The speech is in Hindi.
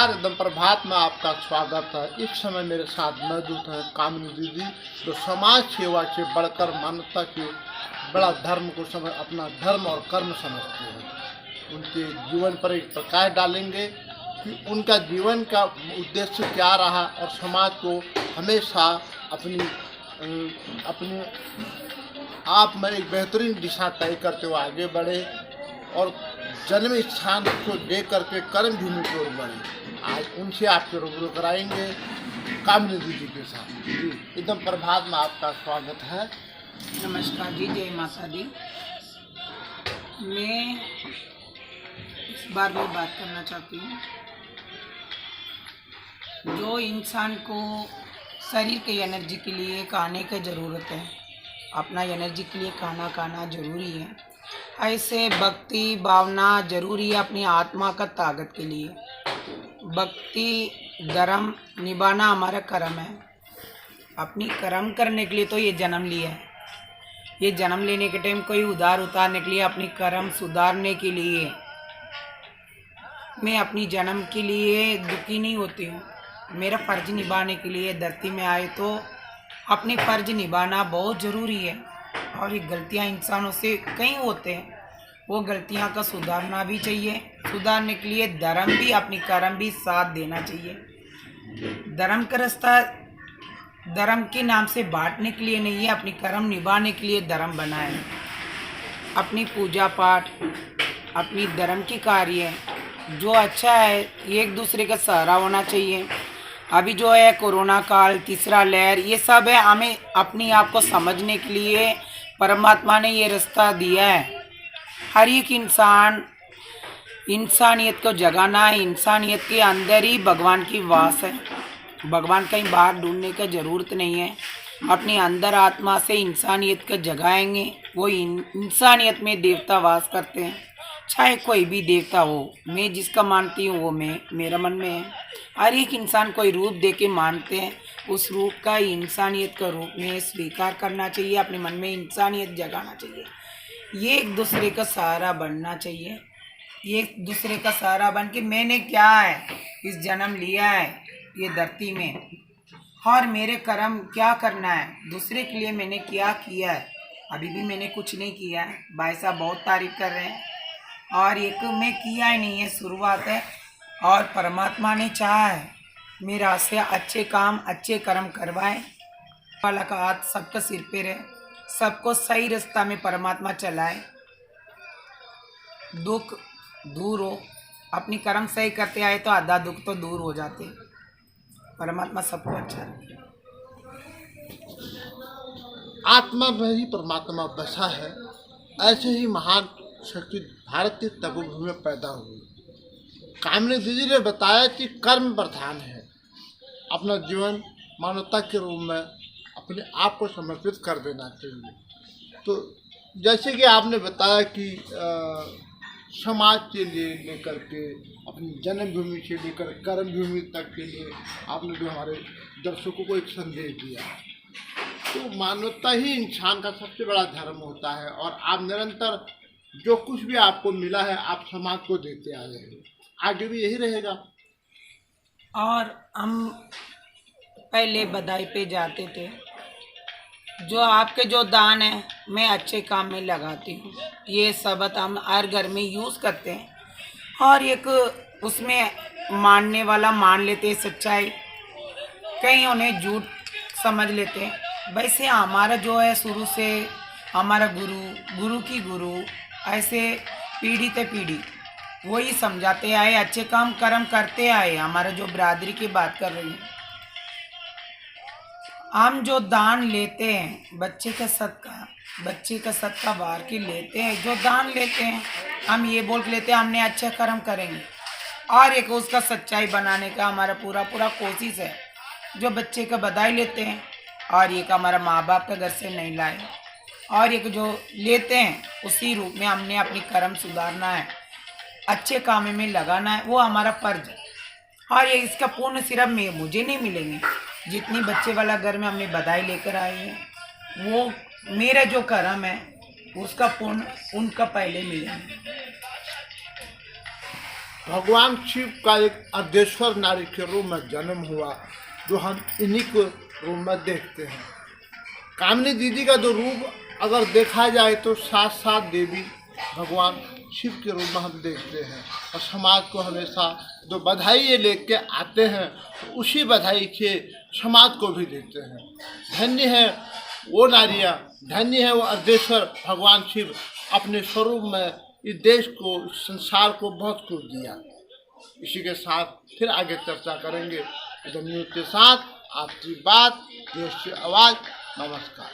नमस्कार, एकदम प्रभात में आपका स्वागत है। इस समय मेरे साथ मौजूद हैं कामिनी दीदी, जो समाज सेवा से बढ़कर मानवता के बड़ा धर्म को समझ अपना धर्म और कर्म समझते हैं। उनके जीवन पर एक प्रकाश डालेंगे कि उनका जीवन का उद्देश्य क्या रहा और समाज को हमेशा अपनी आप में एक बेहतरीन दिशा तय करते हुए आगे बढ़े और जन्म स्थान को दे करके कर्म भूमि की ओर बढ़े। आज उनसे आपसे रूबरू कराएंगे कामिनी दीदी के साथ। जी एकदम प्रभात में आपका स्वागत है। नमस्कार जी, जय माता दी। मैं इस बार में बात करना चाहती हूँ, जो इंसान को शरीर के एनर्जी के लिए खाने की ज़रूरत है, अपना एनर्जी के लिए खाना जरूरी है, ऐसे भक्ति भावना जरूरी है अपनी आत्मा का ताकत के लिए। भक्ति धर्म निभाना हमारा कर्म है। अपनी कर्म करने के लिए तो ये जन्म लिया है। ये जन्म लेने के टाइम कोई उधार उतारने के लिए, अपनी कर्म सुधारने के लिए मैं अपनी जन्म के लिए दुखी नहीं होती हूँ। मेरा फ़र्ज निभाने के लिए धरती में आए तो अपनी फ़र्ज निभाना बहुत ज़रूरी है। और ये गलतियाँ इंसानों से कई होते हैं, वो गलतियाँ का सुधारना भी चाहिए। सुधारने के लिए धर्म भी अपनी कर्म भी साथ देना चाहिए। धर्म का रास्ता धर्म के नाम से बांटने के लिए नहीं है, अपनी कर्म निभाने के लिए धर्म बना है। अपनी पूजा पाठ, अपनी धर्म की कार्य जो अच्छा है, एक दूसरे का सहारा होना चाहिए। अभी जो है कोरोना काल, तीसरा लहर, ये सब है, हमें अपनी आप को समझने के लिए परमात्मा ने ये रास्ता दिया है। हर एक इंसान इंसानियत को जगाना है। इंसानियत के अंदर ही भगवान की वास है। भगवान कहीं बाहर ढूंढने की ज़रूरत नहीं है। अपने अंदर आत्मा से इंसानियत को जगाएंगे, वो इंसानियत में देवता वास करते हैं। चाहे कोई भी देवता हो, मैं जिसका मानती हूँ वो मेरा मन में है। हर एक इंसान कोई रूप दे के मानते हैं, उस रूप का इंसानियत का रूप में स्वीकार करना चाहिए। अपने मन में इंसानियत जगाना चाहिए। ये एक दूसरे का सहारा बनना चाहिए। ये एक दूसरे का सहारा बन के मैंने क्या है इस जन्म लिया है ये धरती में, और मेरे कर्म क्या करना है, दूसरे के लिए मैंने क्या किया है। अभी भी मैंने कुछ नहीं किया है। भाई साहब बहुत तारीफ कर रहे हैं, और एक मैं किया ही नहीं है, शुरुआत है। और परमात्मा ने चाहा है मेरा से अच्छे काम अच्छे कर्म करवाए। वाला का हाथ सबका सिर पे रहे, सबको सही रास्ता में परमात्मा चलाए, दुख दूर हो। अपनी कर्म सही करते आए तो आधा दुख तो दूर हो जाते। परमात्मा सबको अच्छा रखे। आत्मा में ही परमात्मा बसा है। ऐसे ही महान शक्ति भारत की तपोभूमि में पैदा हुई। कामिनी दीदी ने बताया कि कर्म प्रधान है। अपना जीवन मानवता के रूप में अपने आप को समर्पित कर देना चाहिए। तो जैसे कि आपने बताया कि समाज से लेकर के अपनी जन्मभूमि से लेकर कर्म भूमि तक के लिए आपने जो हमारे दर्शकों को एक संदेश दिया, तो मानवता ही इंसान का सबसे बड़ा धर्म होता है। और आप निरंतर जो कुछ भी आपको मिला है आप समाज को देते आ रहे हैं, आगे भी यही रहेगा। और हम पहले बधाई पे जाते थे, जो आपके जो दान है मैं अच्छे काम में लगाती हूँ। ये शब्द हम हर घर में यूज़ करते हैं, और एक उसमें मानने वाला मान लेते हैं सच्चाई, कहीं उन्हें झूठ समझ लेते हैं। वैसे हमारा जो है शुरू से हमारा गुरु की गुरु ऐसे पीढ़ी ते पीढ़ी वही समझाते आए, अच्छे काम कर्म करते आए। हमारा जो बिरादरी की बात कर रही है, हम जो दान लेते हैं, बच्चे का सदका बाहर की लेते हैं, जो दान लेते हैं हम ये बोल के लेते हैं हमने अच्छा कर्म करेंगे, और एक उसका सच्चाई बनाने का हमारा पूरा कोशिश है। जो बच्चे का बधाई लेते हैं, और एक हमारा माँ बाप का घर से नहीं लाए, और एक जो लेते हैं उसी रूप में हमने अपनी कर्म सुधारना है, अच्छे काम में लगाना है, वो हमारा फर्ज है। और ये इसका पूर्ण सिर्फ मुझे नहीं मिलेंगे, जितनी बच्चे वाला घर में हमने बधाई लेकर आए हैं, वो मेरा जो कर्म है उसका पूर्ण उनका पहले मिलेंगे। भगवान शिव का एक अर्धेश्वर नारी के रूप में जन्म हुआ, जो हम इन्हीं को रूप में देखते हैं। कामिनी दीदी का जो रूप अगर देखा जाए तो सात सात देवी भगवान शिव के रूप में हम देखते हैं, और समाज को हमेशा जो बधाई ये लेके आते हैं तो उसी बधाई के समाज को भी देते हैं। धन्य है वो नारियाँ, धन्य है वो अर्धेश्वर भगवान शिव, अपने स्वरूप में इस देश को, इस संसार को बहुत कुछ दिया। इसी के साथ फिर आगे चर्चा करेंगे न्यूज़ के साथ। आपकी बात, देश की आवाज़। नमस्कार।